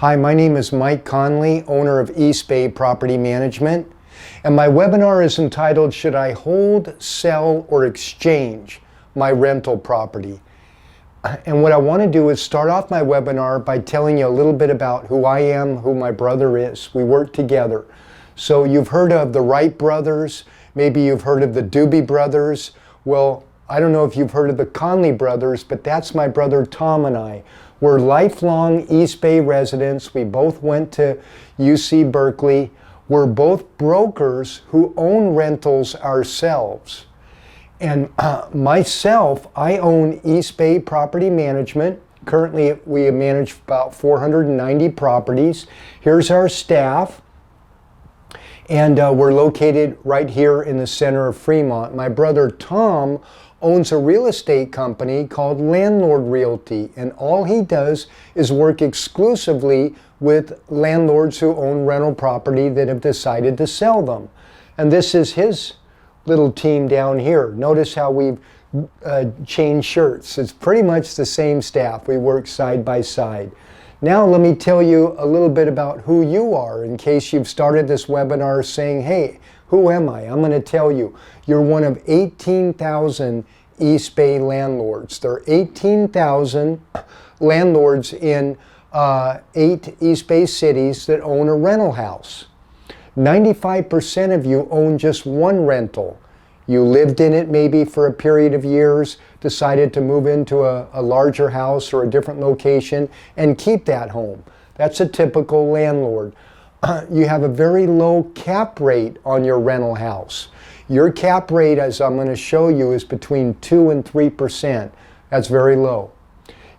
Hi, my name is Mike Conley, owner of East Bay Property Management, and my webinar is entitled, Should I Hold, Sell, or Exchange My Rental Property? And what I want to do is start off my webinar by telling you a little bit about who I am, who my brother is. We work together. So you've heard of the Wright brothers, maybe you've heard of the Doobie brothers. Well, I don't know if you've heard of the Conley brothers, but that's my brother Tom and I. We're lifelong East Bay residents. We both went to UC Berkeley. We're both brokers who own rentals ourselves. And myself, I own East Bay Property Management. Currently, we manage about 490 properties. Here's our staff. And we're located right here in the center of Fremont. My brother Tom owns a real estate company called Landlord Realty, and all he does is work exclusively with landlords who own rental property that have decided to sell them. And this is his little team down here. Notice how we've changed shirts. It's pretty much the same staff. We work side by side. Now let me tell you a little bit about who you are in case you've started this webinar saying, hey, who am I? I'm going to tell you. You're one of 18,000 East Bay landlords. There are 18,000 landlords in 8 East Bay cities that own a rental house. 95% of you own just one rental. You lived in it maybe for a period of years, decided to move into a larger house or a different location and keep that home. That's a typical landlord. You have a very low cap rate on your rental house. Your cap rate, as I'm going to show you, is between 2 and 3%. That's very low.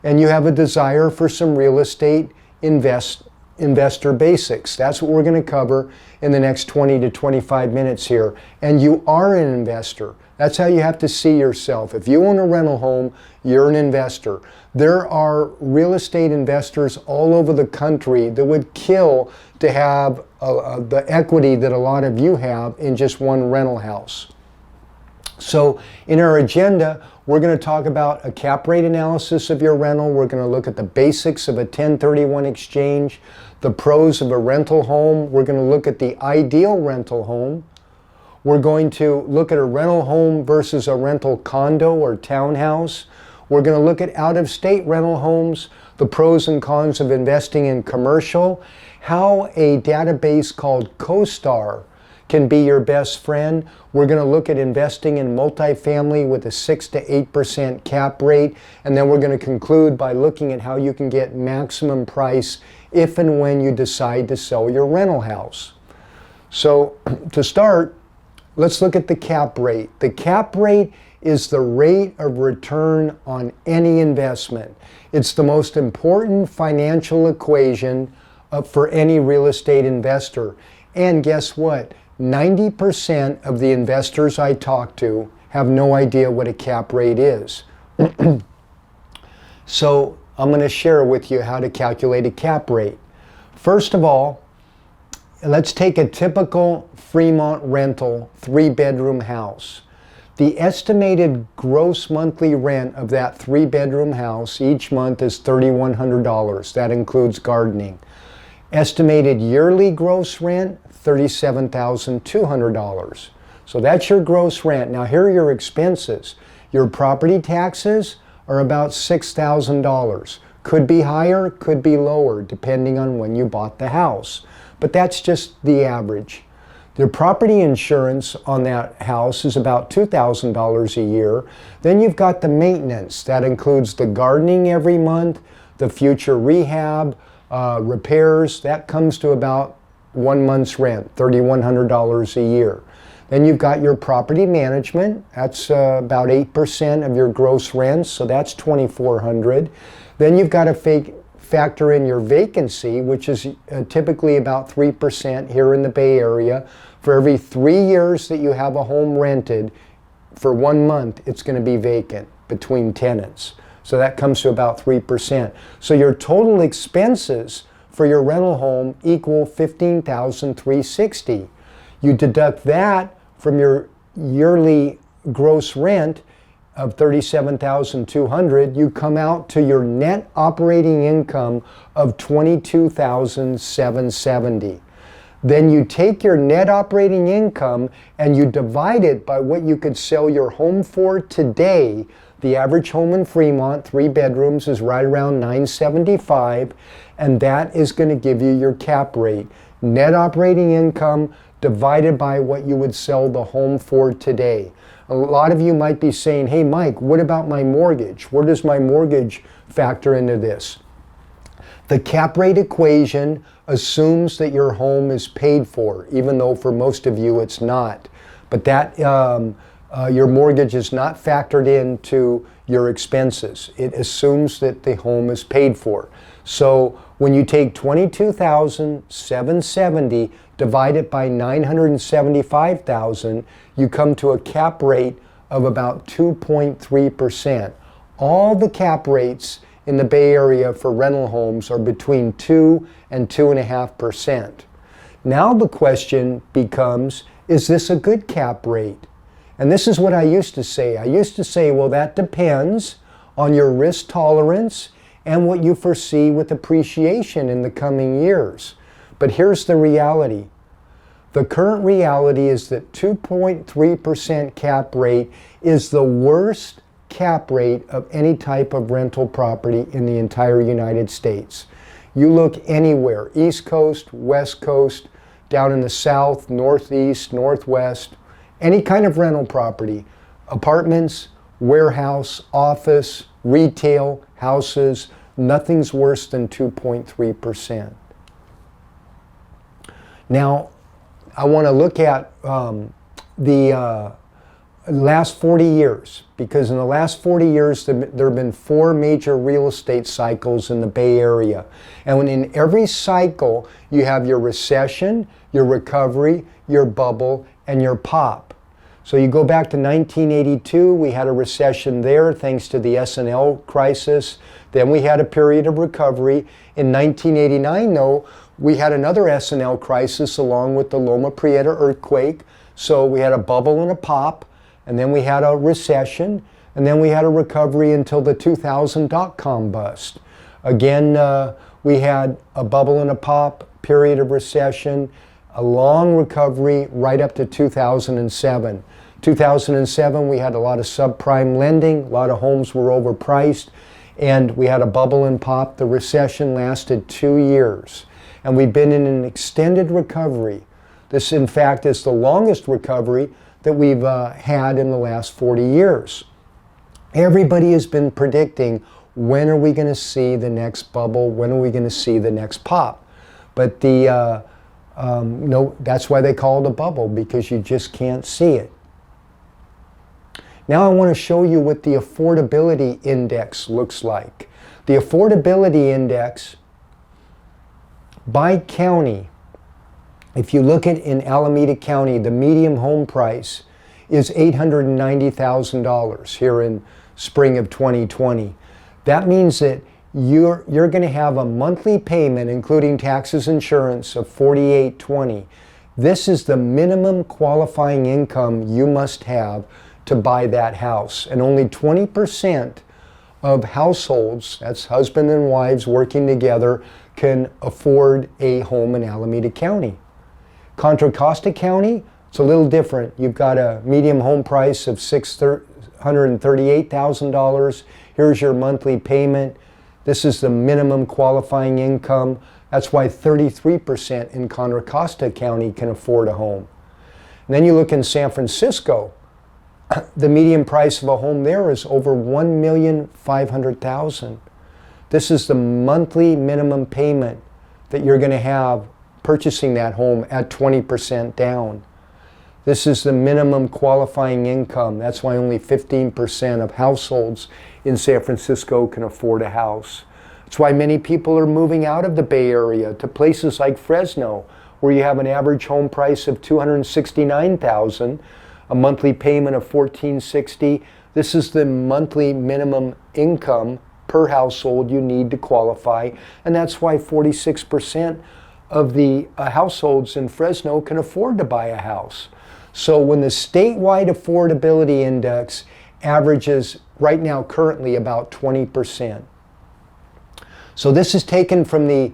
And you have a desire for some real estate investor basics. That's what we're going to cover in the next 20 to 25 minutes here. And you are an investor. That's how you have to see yourself. If you own a rental home, you're an investor. There are real estate investors all over the country that would kill to have the equity that a lot of you have in just one rental house. So in our agenda, we're going to talk about a cap rate analysis of your rental. We're going to look at the basics of a 1031 exchange, the pros of a rental home. We're going to look at the ideal rental home. We're going to look at a rental home versus a rental condo or townhouse. We're going to look at out-of-state rental homes, the pros and cons of investing in commercial, how a database called CoStar can be your best friend. We're going to look at investing in multifamily with a 6 to 8% cap rate, and then we're going to conclude by looking at how you can get maximum price if and when you decide to sell your rental house. So to start, let's look at the cap rate. The cap rate is the rate of return on any investment. It's the most important financial equation for any real estate investor. And guess what? 90% of the investors I talk to have no idea what a cap rate is. So I'm going to share with you how to calculate a cap rate. First of all, let's take a typical Fremont rental 3-bedroom house. The estimated gross monthly rent of that 3-bedroom house each month is $3,100. That includes gardening. Estimated yearly gross rent, $37,200. So that's your gross rent. Now here are your expenses. Your property taxes are about $6,000. Could be higher, could be lower, depending on when you bought the house. But that's just the average. The property insurance on that house is about $2,000 a year. Then you've got the maintenance. That includes the gardening every month, the future rehab, repairs. That comes to about 1 month's rent, $3,100 a year. Then you've got your property management. That's about 8% of your gross rents, so that's $2,400. Then you've got to factor in your vacancy, which is typically about 3% here in the Bay Area. For every 3 years that you have a home rented, for 1 month, it's going to be vacant between tenants. So that comes to about 3%. So your total expenses for your rental home equal $15,360. You deduct that from your yearly gross rent, of 37,200, you come out to your net operating income of 22,770. Then you take your net operating income and you divide it by what you could sell your home for today. The average home in Fremont, 3 bedrooms, is right around $975, and that is going to give you your cap rate. Net operating income divided by what you would sell the home for today. A lot of you might be saying, hey Mike, what about my mortgage? Where does my mortgage factor into this? The cap rate equation assumes that your home is paid for, even though for most of you it's not. But that your mortgage is not factored into your expenses. It assumes that the home is paid for. So when you take 22,770, divide it by 975,000, you come to a cap rate of about 2.3%. All the cap rates in the Bay Area for rental homes are between 2 and 2.5%. Now the question becomes, is this a good cap rate? And this is what I used to say. I used to say, well, that depends on your risk tolerance and what you foresee with appreciation in the coming years. But here's the reality. The current reality is that 2.3% cap rate is the worst cap rate of any type of rental property in the entire United States. You look anywhere, East Coast, West Coast, down in the South, Northeast, Northwest, any kind of rental property, apartments, warehouse, office, retail, houses, nothing's worse than 2.3%. Now, I want to look at the last 40 years, because in the last 40 years there have been 4 major real estate cycles in the Bay Area. And in every cycle, you have your recession, your recovery, your bubble, and your pop. So you go back to 1982, we had a recession there thanks to the S&L crisis. Then we had a period of recovery. In 1989, though, we had another S&L crisis along with the Loma Prieta earthquake. So we had a bubble and a pop, and then we had a recession, and then we had a recovery until the 2000 dot-com bust. Again, we had a bubble and a pop, period of recession, a long recovery right up to 2007. 2007, we had a lot of subprime lending, a lot of homes were overpriced, and we had a bubble and pop. The recession lasted 2 years, and we've been in an extended recovery. This, in fact, is the longest recovery that we've had in the last 40 years. Everybody has been predicting, when are we going to see the next bubble? When are we going to see the next pop? But that's why they call it a bubble, because you just can't see it. Now I want to show you what the Affordability Index looks like. The Affordability Index by county, if you look at in Alameda County, the median home price is $890,000 here in spring of 2020. That means that you're going to have a monthly payment, including taxes, insurance, of $4,820. This is the minimum qualifying income you must have to buy that house. And only 20% of households, that's husband and wives working together, can afford a home in Alameda County. Contra Costa County, it's a little different. You've got a median home price of $638,000. Here's your monthly payment. This is the minimum qualifying income. That's why 33% in Contra Costa County can afford a home. And then you look in San Francisco, the median price of a home there is over $1,500,000. This is the monthly minimum payment that you're going to have purchasing that home at 20% down. This is the minimum qualifying income. That's why only 15% of households in San Francisco can afford a house. That's why many people are moving out of the Bay Area to places like Fresno, where you have an average home price of $269,000, a monthly payment of $1,460. This is the monthly minimum income per household you need to qualify, and that's why 46% of the households in Fresno can afford to buy a house. So when the statewide affordability index averages right now currently about 20%. So this is taken from the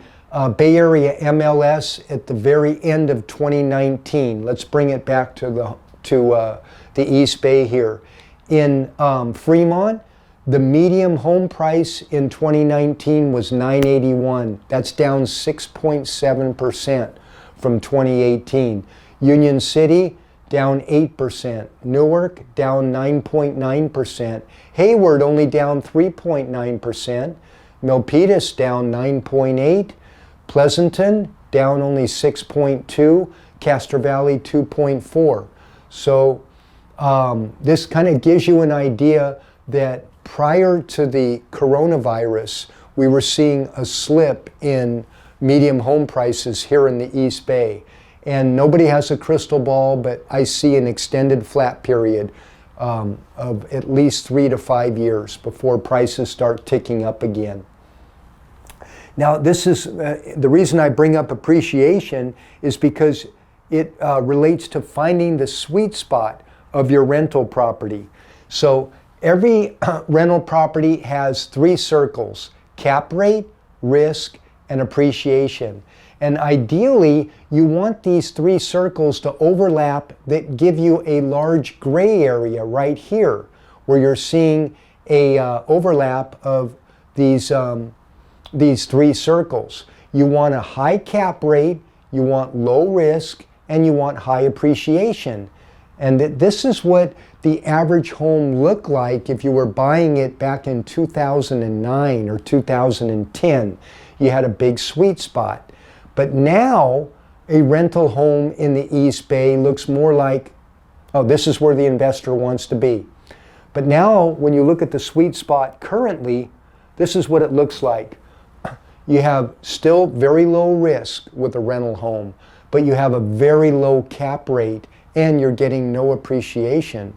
Bay Area MLS at the very end of 2019. Let's bring it back to the East Bay here. In Fremont, the median home price in 2019 was $981. That's down 6.7% from 2018. Union City, down 8%. Newark, down 9.9%. Hayward, only down 3.9%. Milpitas, down 9.8%. Pleasanton, down only 6.2%. Castro Valley, 2.4%. So this kind of gives you an idea that prior to the coronavirus, we were seeing a slip in median home prices here in the East Bay. And nobody has a crystal ball, but I see an extended flat period of at least 3 to 5 years before prices start ticking up again. Now, this is the reason I bring up appreciation is because it relates to finding the sweet spot of your rental property. So every rental property has 3 circles: cap rate, risk, and appreciation. And ideally, you want these 3 circles to overlap that give you a large gray area right here, where you're seeing a overlap of these 3 circles. You want a high cap rate, you want low risk, and you want high appreciation. And this is what the average home looked like if you were buying it back in 2009 or 2010. You had a big sweet spot. But now, a rental home in the East Bay looks more like, oh, this is where the investor wants to be. But now, when you look at the sweet spot currently, this is what it looks like. You have still very low risk with a rental home, but you have a very low cap rate and you're getting no appreciation.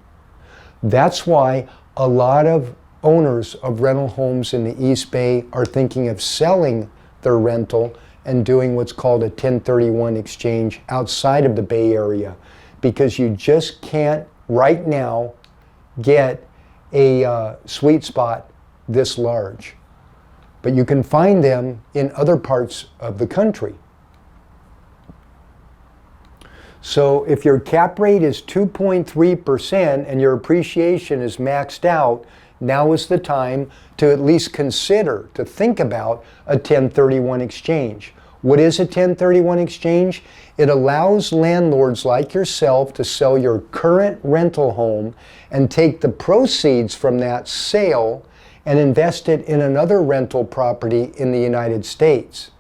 That's why a lot of owners of rental homes in the East Bay are thinking of selling their rental and doing what's called a 1031 exchange outside of the Bay Area, because you just can't right now get a sweet spot this large. But you can find them in other parts of the country. So if your cap rate is 2.3% and your appreciation is maxed out, now is the time to at least consider, to think about a 1031 exchange. What is a 1031 exchange? It allows landlords like yourself to sell your current rental home and take the proceeds from that sale and invest it in another rental property in the United States.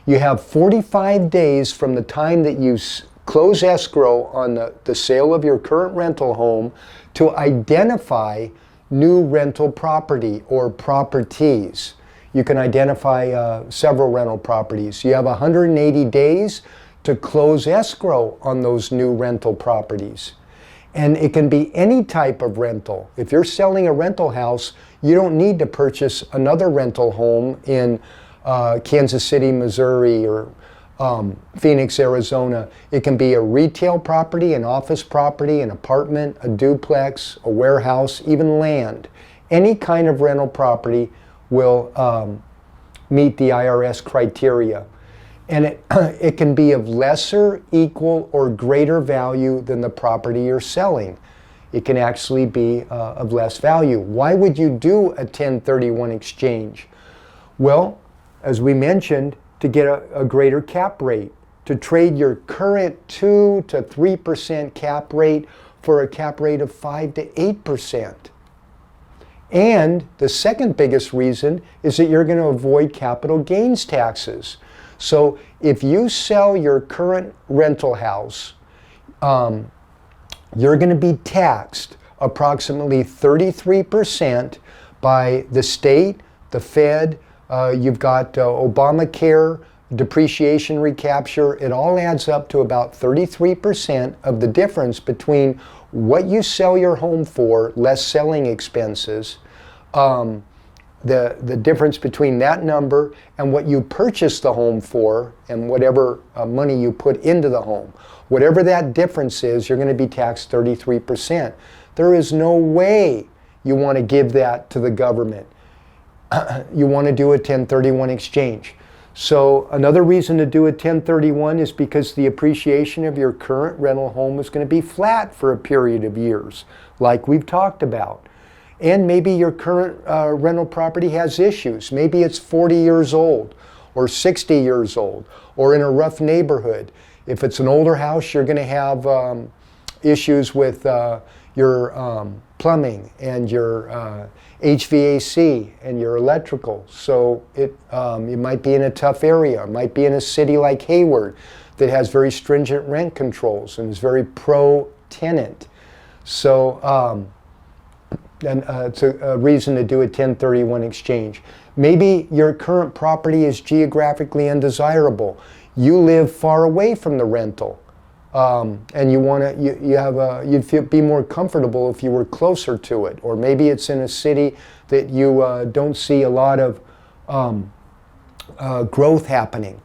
You have 45 days from the time that you close escrow on the sale of your current rental home to identify new rental property or properties. You can identify several rental properties. You have 180 days to close escrow on those new rental properties. And it can be any type of rental. If you're selling a rental house, you don't need to purchase another rental home in Kansas City, Missouri, or Phoenix, Arizona. It can be a retail property, an office property, an apartment, a duplex, a warehouse, even land. Any kind of rental property will meet the IRS criteria. And it can be of lesser, equal, or greater value than the property you're selling. It can actually be of less value. Why would you do a 1031 exchange? Well, as we mentioned, to get a greater cap rate, to trade your current 2 to 3% cap rate for a cap rate of 5 to 8%. And the second biggest reason is that you're going to avoid capital gains taxes. So if you sell your current rental house, you're going to be taxed approximately 33% by the state, the Fed, you've got Obamacare, depreciation recapture. It all adds up to about 33% of the difference between what you sell your home for, less selling expenses, the difference between that number and what you purchased the home for and whatever money you put into the home. Whatever that difference is, you're going to be taxed 33%. There is no way you want to give that to the government. You want to do a 1031 exchange. So another reason to do a 1031 is because the appreciation of your current rental home is going to be flat for a period of years, like we've talked about. And maybe your current rental property has issues. Maybe it's 40 years old or 60 years old or in a rough neighborhood. If it's an older house, you're going to have issues with your plumbing and your HVAC and your electrical. So it might be in a tough area. It might be in a city like Hayward that has very stringent rent controls and is very pro-tenant. So it's a reason to do a 1031 exchange. Maybe your current property is geographically undesirable. You live far away from the rental. And you want to, you'd be more comfortable if you were closer to it, or maybe it's in a city that you don't see a lot of growth happening.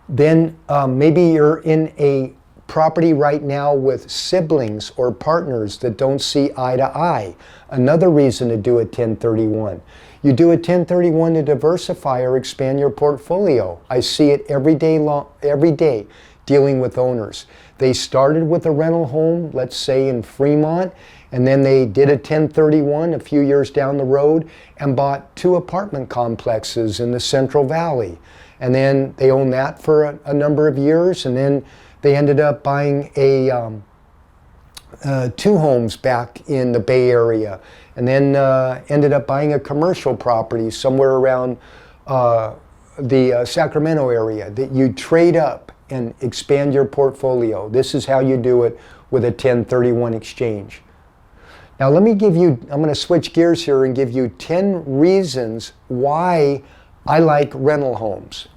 Then maybe you're in a property right now with siblings or partners that don't see eye to eye. Another reason to do a 1031. You do a 1031 to diversify or expand your portfolio. I see it every day dealing with owners. They started with a rental home, let's say in Fremont, and then they did a 1031 a few years down the road and bought 2 apartment complexes in the Central Valley. And then they owned that for a number of years, and then they ended up buying 2 homes back in the Bay Area, and then ended up buying a commercial property somewhere around the Sacramento area that you trade up and expand your portfolio. This is how you do it with a 1031 exchange. Now let me give you, I'm going to switch gears here and give you 10 reasons why I like rental homes,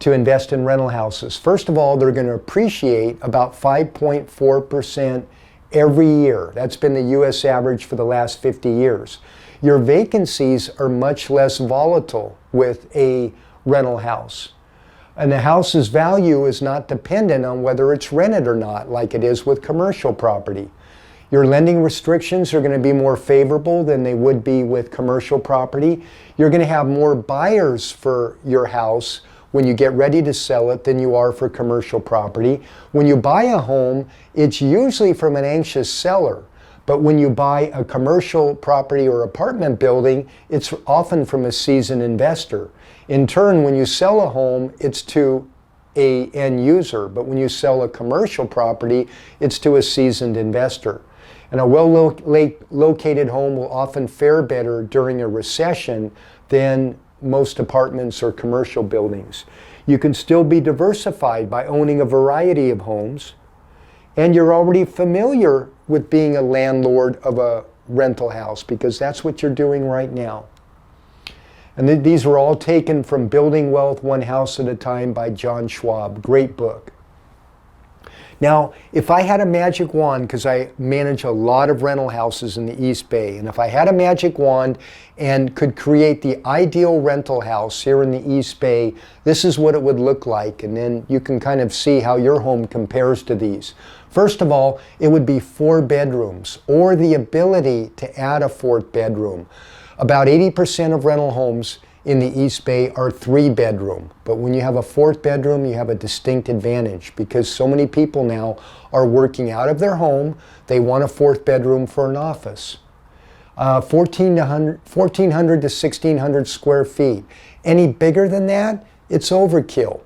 to invest in rental houses. First of all, they're going to appreciate about 5.4% every year. That's been the U.S. average for the last 50 years. Your vacancies are much less volatile with a rental house. And the house's value is not dependent on whether it's rented or not, like it is with commercial property. Your lending restrictions are going to be more favorable than they would be with commercial property. You're going to have more buyers for your house when you get ready to sell it than you are for commercial property. When you buy a home, it's usually from an anxious seller. But when you buy a commercial property or apartment building, it's often from a seasoned investor. In turn, when you sell a home, it's to an end user. But when you sell a commercial property, it's to a seasoned investor. And a well-located home will often fare better during a recession than most apartments or commercial buildings. You can still be diversified by owning a variety of homes, and you're already familiar with being a landlord of a rental house because that's what you're doing right now. And these were all taken from Building Wealth One House at a Time by John Schwab. Great book. Now, if I had a magic wand, because I manage a lot of rental houses in the East Bay, and if I had a magic wand and could create the ideal rental house here in the East Bay, this is what it would look like. And then you can kind of see how your home compares to these. First of all, it would be 4 bedrooms or the ability to add a 4th bedroom. About 80% of rental homes in the East Bay are 3 bedroom. But when you have a 4th bedroom, you have a distinct advantage because so many people now are working out of their home. They want a 4th bedroom for an office. 1,400 to 1,600 square feet. Any bigger than that, it's overkill.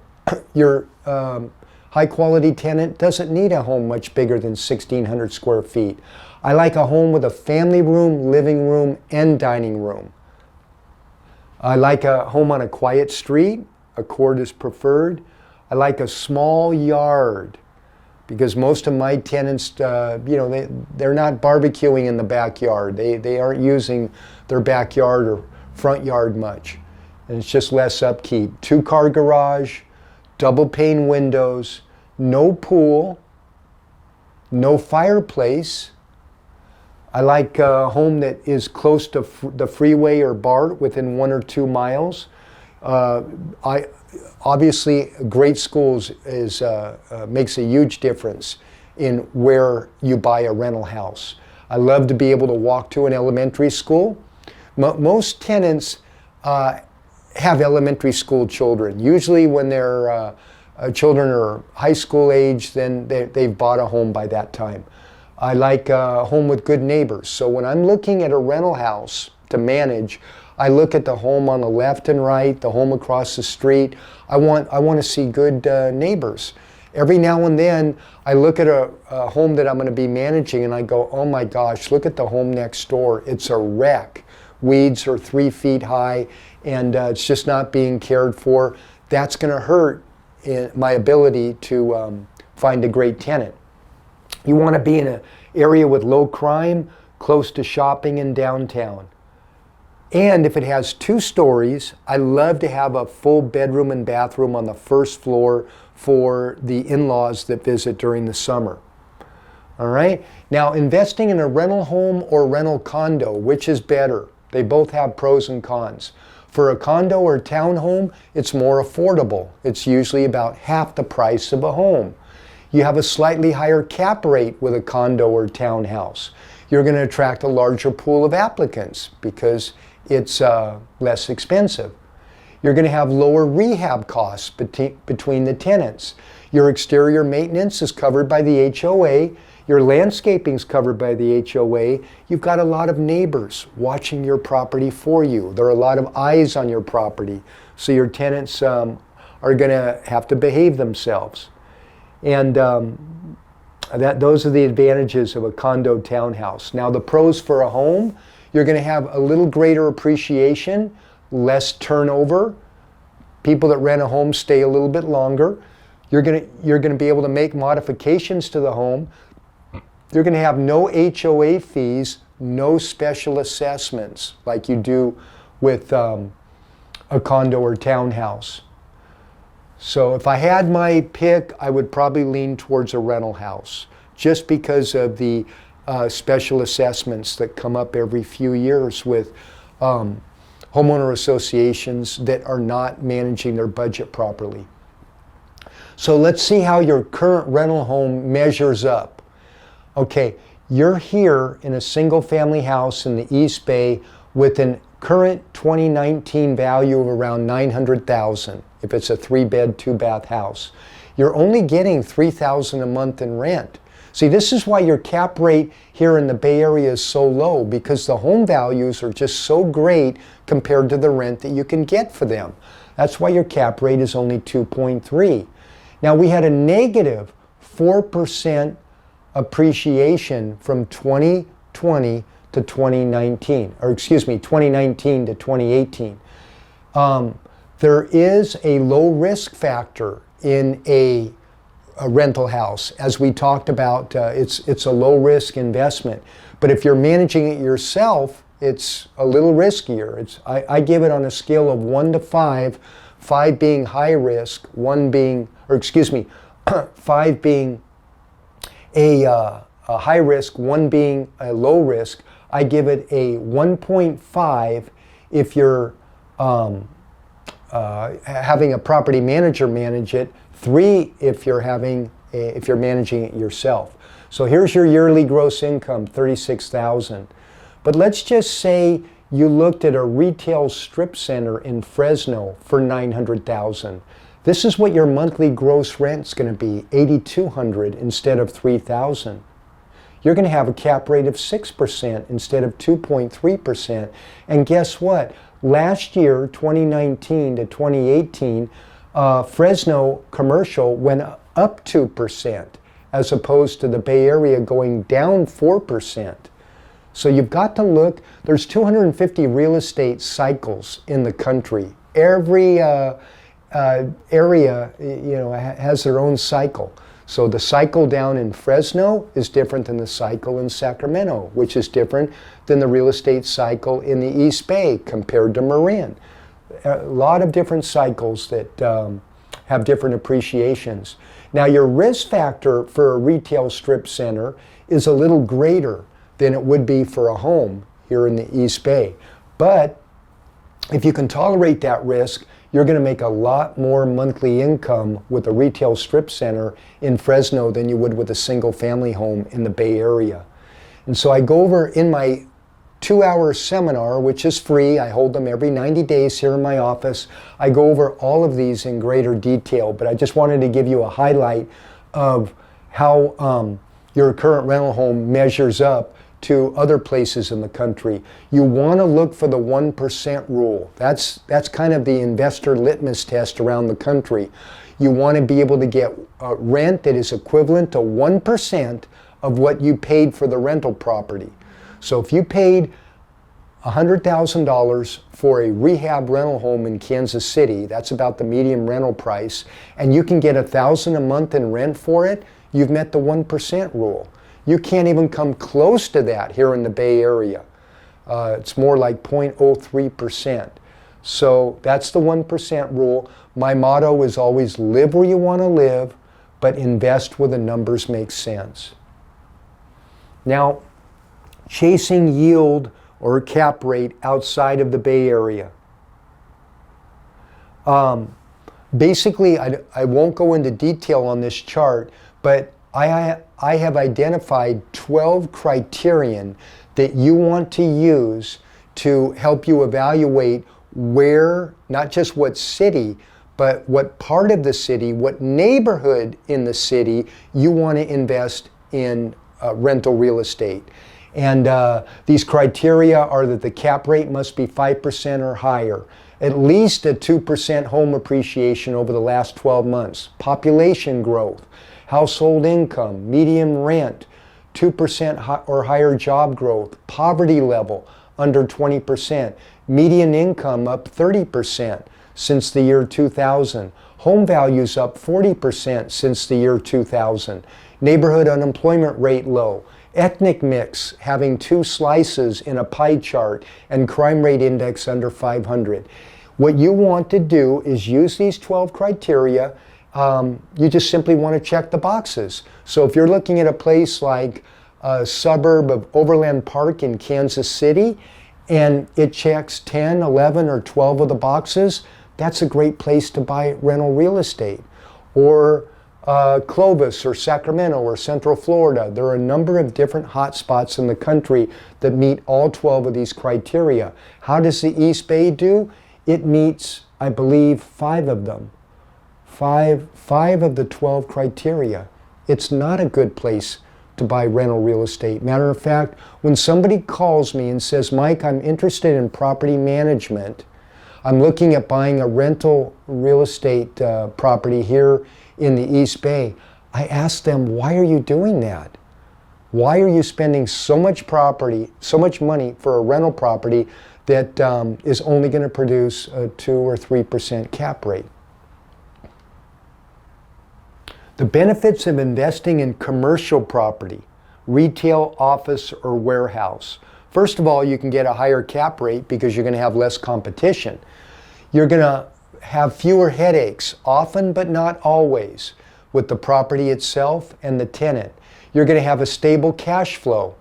Your high quality tenant doesn't need a home much bigger than 1,600 square feet. I like a home with a family room, living room, and dining room. I like a home on a quiet street. A court is preferred. I like a small yard because most of my tenants, they're not barbecuing in the backyard. They aren't using their backyard or front yard much. And it's just less upkeep. 2-car garage, double pane windows, no pool, no fireplace. I like a home that is close to the freeway or BART within 1 or 2 miles. Obviously, great schools makes a huge difference in where you buy a rental house. I love to be able to walk to an elementary school. Most tenants have elementary school children. Usually when their children are high school age, then they've bought a home by that time. I like a home with good neighbors. So when I'm looking at a rental house to manage, I look at the home on the left and right, the home across the street. I want to see good neighbors. Every now and then, I look at a home that I'm going to be managing and I go, oh my gosh, look at the home next door. It's a wreck. Weeds are 3 feet high and it's just not being cared for. That's going to hurt my ability to find a great tenant. You want to be in an area with low crime, close to shopping in downtown. And if it has 2 stories, I love to have a full bedroom and bathroom on the first floor for the in-laws that visit during the summer. All right? Now, investing in a rental home or rental condo, which is better? They both have pros and cons. For a condo or townhome, it's more affordable. It's usually about half the price of a home. You have a slightly higher cap rate with a condo or townhouse. You're going to attract a larger pool of applicants because it's less expensive. You're going to have lower rehab costs between the tenants. Your exterior maintenance is covered by the HOA. Your landscaping is covered by the HOA. You've got a lot of neighbors watching your property for you. There are a lot of eyes on your property. So your tenants are going to have to behave themselves. And those are the advantages of a condo townhouse. Now the pros for a home, you're going to have a little greater appreciation, less turnover. People that rent a home stay a little bit longer. You're going to be able to make modifications to the home. You're going to have no HOA fees, no special assessments like you do with a condo or townhouse. So if I had my pick, I would probably lean towards a rental house just because of the special assessments that come up every few years with homeowner associations that are not managing their budget properly. So let's see how your current rental home measures up. Okay, you're here in a single family house in the East Bay with a current 2019 value of around $900,000 if it's a 3-bed, 2-bath house. You're only getting $3,000 a month in rent. See, this is why your cap rate here in the Bay Area is so low, because the home values are just so great compared to the rent that you can get for them. That's why your cap rate is only 2.3. Now, we had a negative 4% appreciation from 2020 to 2019, or excuse me, 2019 to 2018. There is a low risk factor in a rental house. As we talked about, it's a low risk investment. But if you're managing it yourself, it's a little riskier. I give it on a scale of 1 to 5, 5 being high risk, 1 being, or excuse me, 5 being a high risk, 1 being a low risk. I give it a 1.5 if you're having a property manager manage it, 3 if you're managing it yourself. So here's your yearly gross income, $36,000. But let's just say you looked at a retail strip center in Fresno for $900,000. This is what your monthly gross rent's going to be, $8,200 instead of $3,000. You're going to have a cap rate of 6% instead of 2.3%. And guess what? Last year, 2019 to 2018, Fresno commercial went up 2% as opposed to the Bay Area going down 4%. So you've got to look, there's 250 real estate cycles in the country. Every area, has their own cycle. So the cycle down in Fresno is different than the cycle in Sacramento, which is different than the real estate cycle in the East Bay compared to Marin. A lot of different cycles that have different appreciations. Now your risk factor for a retail strip center is a little greater than it would be for a home here in the East Bay. But if you can tolerate that risk, you're going to make a lot more monthly income with a retail strip center in Fresno than you would with a single family home in the Bay Area. And so I go over in my 2-hour seminar, which is free. I hold them every 90 days here in my office. I go over all of these in greater detail, but I just wanted to give you a highlight of how your current rental home measures up to other places in the country. You want to look for the 1% rule. That's kind of the investor litmus test around the country. You want to be able to get rent that is equivalent to 1% of what you paid for the rental property. So if you paid $100,000 for a rehab rental home in Kansas City, that's about the median rental price, and you can get $1,000 a month in rent for it, you've met the 1% rule. You can't even come close to that here in the Bay Area. It's more like 0.03%. So that's the 1% rule. My motto is always live where you want to live, but invest where the numbers make sense. Now, chasing yield or cap rate outside of the Bay Area. Basically, I won't go into detail on this chart, but I have identified 12 criterion that you want to use to help you evaluate where, not just what city, but what part of the city, what neighborhood in the city you want to invest in rental real estate. And these criteria are that the cap rate must be 5% or higher, at least a 2% home appreciation over the last 12 months, population growth, household income, median rent, 2% or higher job growth, poverty level under 20%, median income up 30% since the year 2000, home values up 40% since the year 2000, neighborhood unemployment rate low, ethnic mix having 2 slices in a pie chart, and crime rate index under 500. What you want to do is use these 12 criteria. You just simply want to check the boxes. So if you're looking at a place like a suburb of Overland Park in Kansas City, and it checks 10, 11, or 12 of the boxes, that's a great place to buy rental real estate. Or Clovis or Sacramento or Central Florida. There are a number of different hot spots in the country that meet all 12 of these criteria. How does the East Bay do? It meets, I believe, 5 of them. Five of the 12 criteria. It's not a good place to buy rental real estate. Matter of fact, when somebody calls me and says, Mike, I'm interested in property management, I'm looking at buying a rental real estate property here in the East Bay, I ask them, why are you doing that? Why are you spending so much money for a rental property that is only going to produce a 2 or 3% cap rate? The benefits of investing in commercial property, retail, office, or warehouse. First of all, you can get a higher cap rate because you're going to have less competition. You're going to have fewer headaches, often but not always, with the property itself and the tenant. You're going to have a stable cash flow.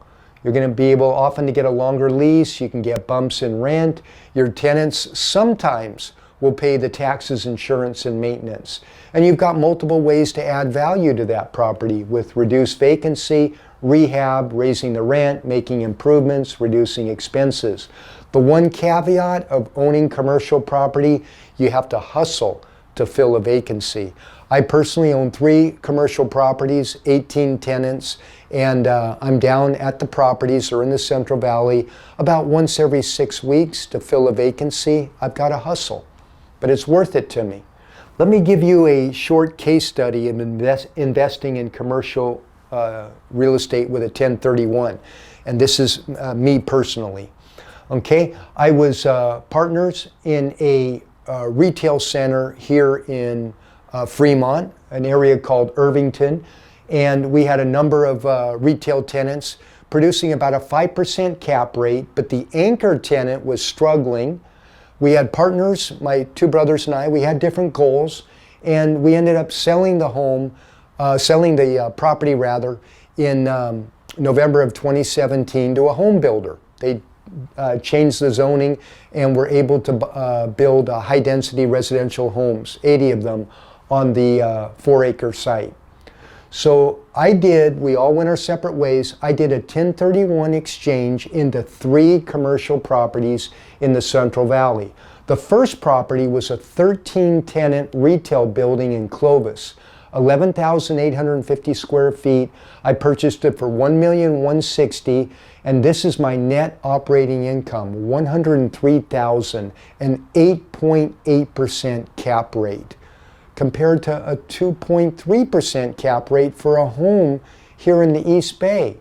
You're going to be able often to get a longer lease. You can get bumps in rent. Your tenants sometimes will pay the taxes, insurance, and maintenance. And you've got multiple ways to add value to that property with reduced vacancy, rehab, raising the rent, making improvements, reducing expenses. The one caveat of owning commercial property, you have to hustle to fill a vacancy. I personally own 3 commercial properties, 18 tenants, and I'm down at the properties or in the Central Valley about once every 6 weeks to fill a vacancy. I've got to hustle, but it's worth it to me. Let me give you a short case study of investing in commercial real estate with a 1031, and this is me personally. Okay, I was partners in a retail center here in Fremont, an area called Irvington, and we had a number of retail tenants producing about a 5% cap rate, but the anchor tenant was struggling. We had partners, my 2 brothers and I, we had different goals, and we ended up selling the property rather, in November of 2017 to a home builder. They changed the zoning and were able to build high-density residential homes, 80 of them, on the 4-acre site. So we all went our separate ways. I did a 1031 exchange into 3 commercial properties in the Central Valley. The first property was a 13-tenant retail building in Clovis, 11,850 square feet. I purchased it for $1,160,000, and this is my net operating income, $103,000, an 8.8% cap rate, compared to a 2.3% cap rate for a home here in the East Bay.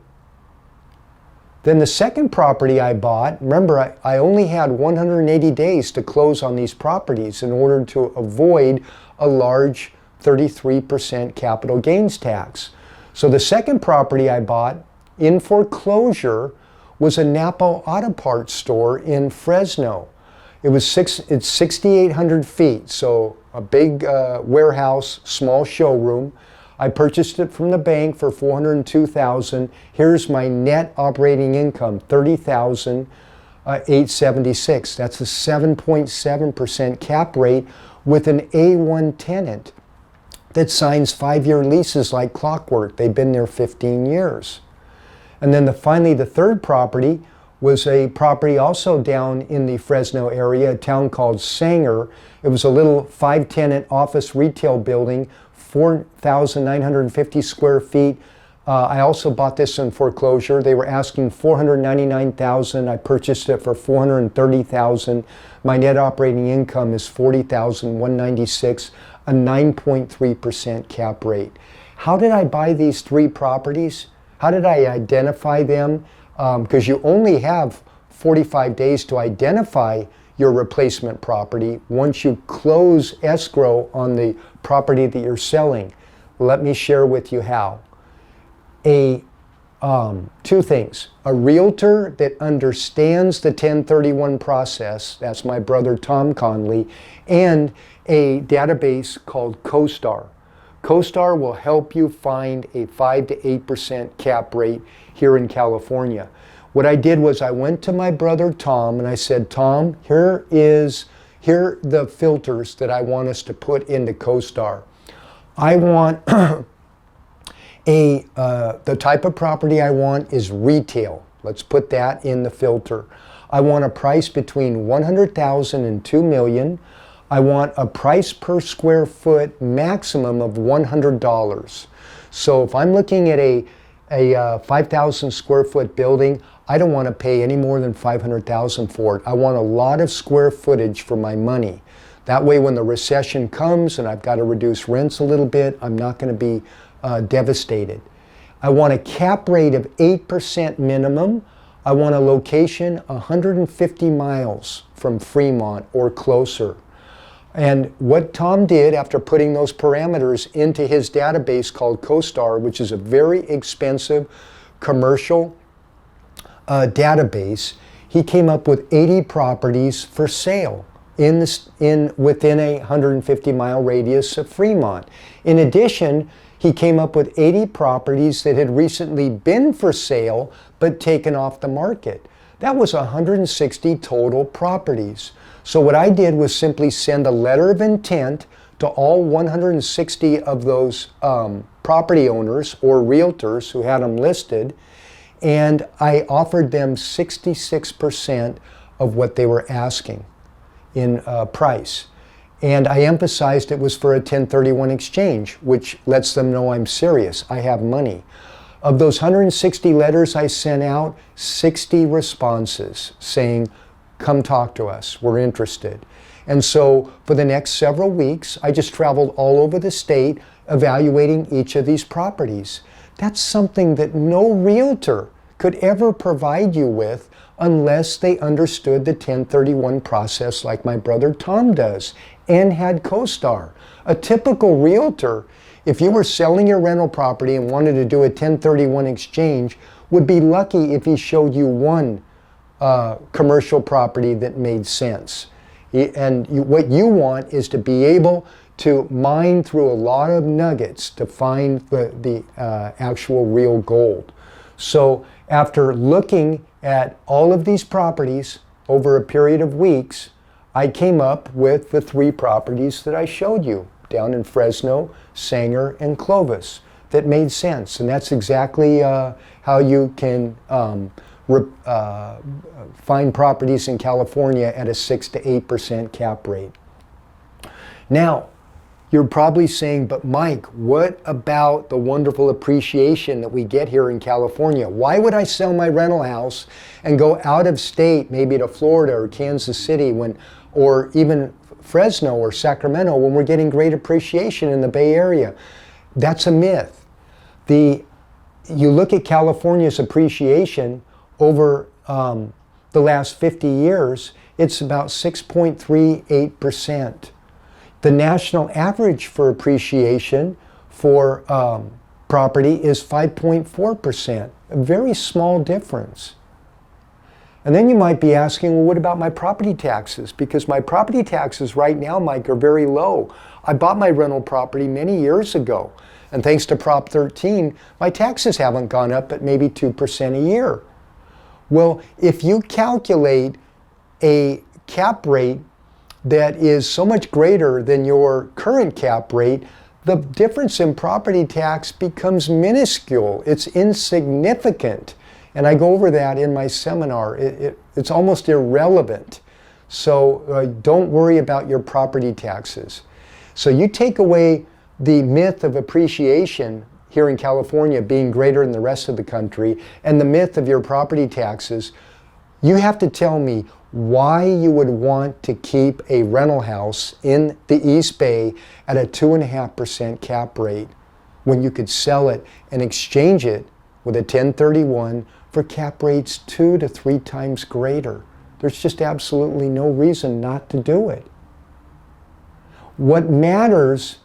Then the second property I bought, remember I only had 180 days to close on these properties in order to avoid a large 33% capital gains tax. So the second property I bought in foreclosure was a Napa Auto Parts store in Fresno. It's 6,800 feet, so a big warehouse, small showroom. I purchased it from the bank for $402,000. Here's my net operating income, $30,876. That's a 7.7% cap rate with an A1 tenant that signs 5-year leases like clockwork. They've been there 15 years. And then finally, the third property was a property also down in the Fresno area, a town called Sanger. It was a little 5-tenant office retail building, 4,950 square feet. I also bought this in foreclosure. They were asking $499,000. I purchased it for $430,000. My net operating income is $40,196, a 9.3% cap rate. How did I buy these 3 properties? How did I identify them? Because you only have 45 days to identify your replacement property once you close escrow on the property that you're selling. Let me share with you how. 2 things. A realtor that understands the 1031 process, that's my brother Tom Conley, and a database called CoStar. CoStar will help you find a 5 to 8% cap rate here in California. What I did was I went to my brother Tom and I said, Tom, here are the filters that I want us to put into CoStar. I want the type of property I want is retail. Let's put that in the filter. I want a price between $100,000 and $2 million. I want a price per square foot maximum of $100. So if I'm looking at a 5,000 square foot building, I don't want to pay any more than $500,000 for it. I want a lot of square footage for my money. That way when the recession comes and I've got to reduce rents a little bit, I'm not going to be devastated. I want a cap rate of 8% minimum. I want a location 150 miles from Fremont or closer. And what Tom did after putting those parameters into his database called CoStar, which is a very expensive commercial database, he came up with 80 properties for sale within a 150-mile radius of Fremont. In addition, he came up with 80 properties that had recently been for sale but taken off the market. That was 160 total properties. So what I did was simply send a letter of intent to all 160 of those property owners or realtors who had them listed, and I offered them 66% of what they were asking in price. And I emphasized it was for a 1031 exchange, which lets them know I'm serious. I have money. Of those 160 letters I sent out, 60 responses saying, come talk to us, we're interested. And so for the next several weeks, I just traveled all over the state evaluating each of these properties. That's something that no realtor could ever provide you with unless they understood the 1031 process like my brother Tom does and had CoStar. A typical realtor, if you were selling your rental property and wanted to do a 1031 exchange, would be lucky if he showed you one commercial property that made sense. And what you want is to be able to mine through a lot of nuggets to find the actual real gold. So after looking at all of these properties over a period of weeks, I came up with the 3 properties that I showed you down in Fresno, Sanger, and Clovis. that made sense. And that's exactly how you can find properties in California at a 6 to 8% cap rate. Now, you're probably saying, but Mike, what about the wonderful appreciation that we get here in California? Why would I sell my rental house and go out of state, maybe to Florida or Kansas City, or even Fresno or Sacramento, when we're getting great appreciation in the Bay Area? That's a myth. You look at California's appreciation over the last 50 years, it's about 6.38%. The national average for appreciation for property is 5.4%, a very small difference. And then you might be asking, well, what about my property taxes? Because my property taxes right now, Mike, are very low. I bought my rental property many years ago, and thanks to Prop 13, my taxes haven't gone up but maybe 2% a year. Well, if you calculate a cap rate that is so much greater than your current cap rate, the difference in property tax becomes minuscule. It's insignificant. And I go over that in my seminar. It's almost irrelevant. So don't worry about your property taxes. So you take away the myth of appreciation here in California being greater than the rest of the country and the myth of your property taxes, you have to tell me why you would want to keep a rental house in the East Bay at a 2.5% cap rate when you could sell it and exchange it with a 1031 for cap rates 2 to 3 times greater. There's just absolutely no reason not to do it. What matters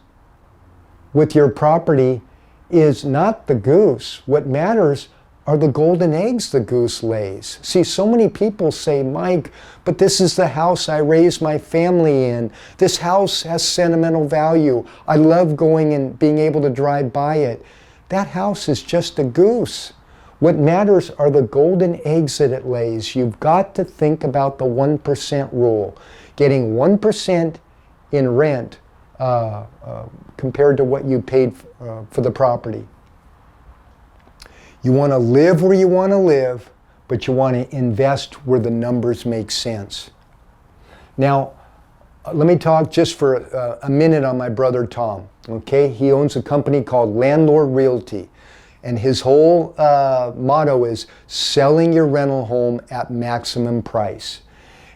with your property is not the goose. What matters are the golden eggs the goose lays. See, so many people say, Mike, but this is the house I raised my family in. This house has sentimental value. I love going and being able to drive by it. That house is just a goose. What matters are the golden eggs that it lays. You've got to think about the 1% rule. Getting 1% in rent compared to what you paid for the property. You want to live where you want to live, but you want to invest where the numbers make sense. Now, let me talk just for a minute on my brother Tom. Okay, he owns a company called Landlord Realty, and his whole motto is selling your rental home at maximum price.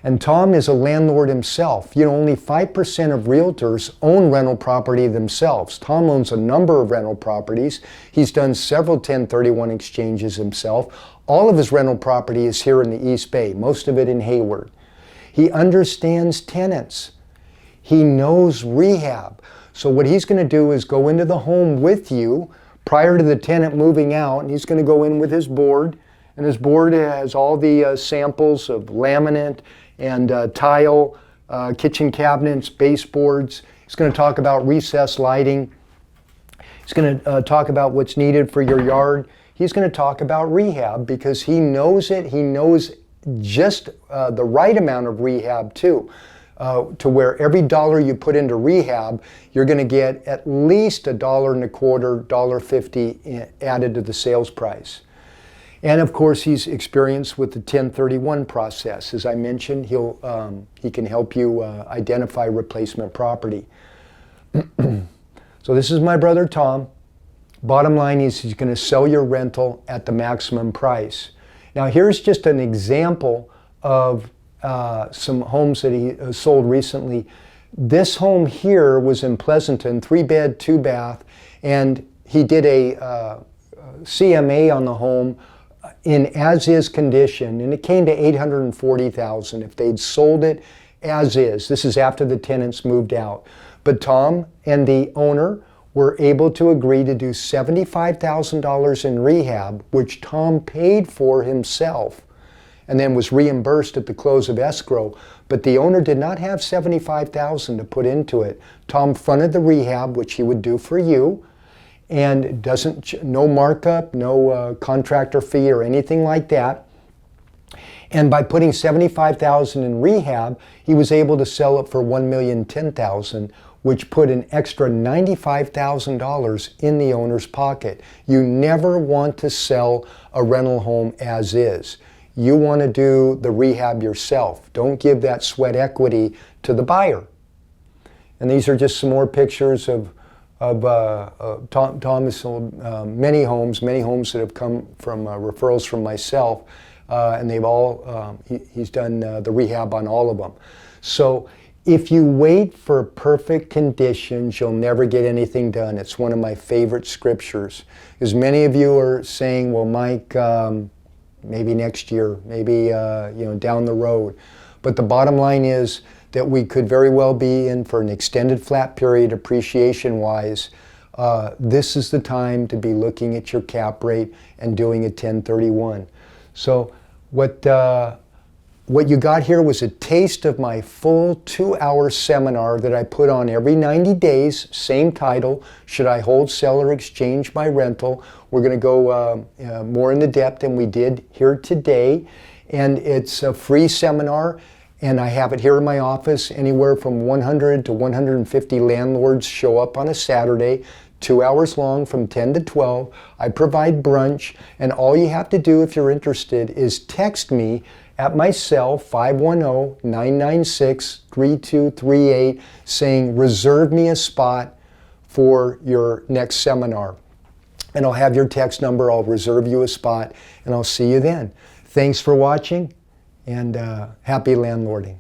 And Tom is a landlord himself. You know, only 5% of realtors own rental property themselves. Tom owns a number of rental properties. He's done several 1031 exchanges himself. All of his rental property is here in the East Bay, most of it in Hayward. He understands tenants. He knows rehab. So what he's going to do is go into the home with you prior to the tenant moving out, and he's going to go in with his board, and his board has all the samples of laminate and tile, kitchen cabinets, baseboards. He's going to talk about recessed lighting. He's going to talk about what's needed for your yard. He's going to talk about rehab because he knows it. He knows just the right amount of rehab too, to where every dollar you put into rehab, you're going to get at least $1.25, $1.50 added to the sales price. And of course, he's experienced with the 1031 process. As I mentioned, he can help you identify replacement property. So this is my brother Tom. Bottom line is he's going to sell your rental at the maximum price. Now here's just an example of some homes that he sold recently. This home here was in Pleasanton, 3-bed, 2-bath, and he did a CMA on the home in as-is condition, and it came to $840,000 if they'd sold it as is. This is after the tenants moved out. But Tom and the owner were able to agree to do $75,000 in rehab, which Tom paid for himself, and then was reimbursed at the close of escrow. But the owner did not have $75,000 to put into it. Tom fronted the rehab, which he would do for you, and no markup, no contractor fee or anything like that. And by putting $75,000 in rehab, he was able to sell it for $1,010,000, which put an extra $95,000 in the owner's pocket. You never want to sell a rental home as is. You want to do the rehab yourself. Don't give that sweat equity to the buyer. And these are just some more pictures of Thomas sold many homes that have come from referrals from myself, and they've all, he's done the rehab on all of them. So if you wait for perfect conditions, you'll never get anything done. It's one of my favorite scriptures. As many of you are saying, well, Mike, maybe next year, maybe down the road. But the bottom line is that we could very well be in for an extended flat period appreciation-wise. This is the time to be looking at your cap rate and doing a 1031. So what you got here was a taste of my full 2-hour seminar that I put on every 90 days, same title, Should I Hold, Sell, or Exchange My Rental? We're going to go more into depth than we did here today. And it's a free seminar, and I have it here in my office. Anywhere from 100 to 150 landlords show up on a Saturday, 2 hours long from 10 to 12. I provide brunch, and all you have to do if you're interested is text me at my cell, 510-996-3238, saying, reserve me a spot for your next seminar. And I'll have your text number, I'll reserve you a spot, and I'll see you then. Thanks for watching, and happy landlording.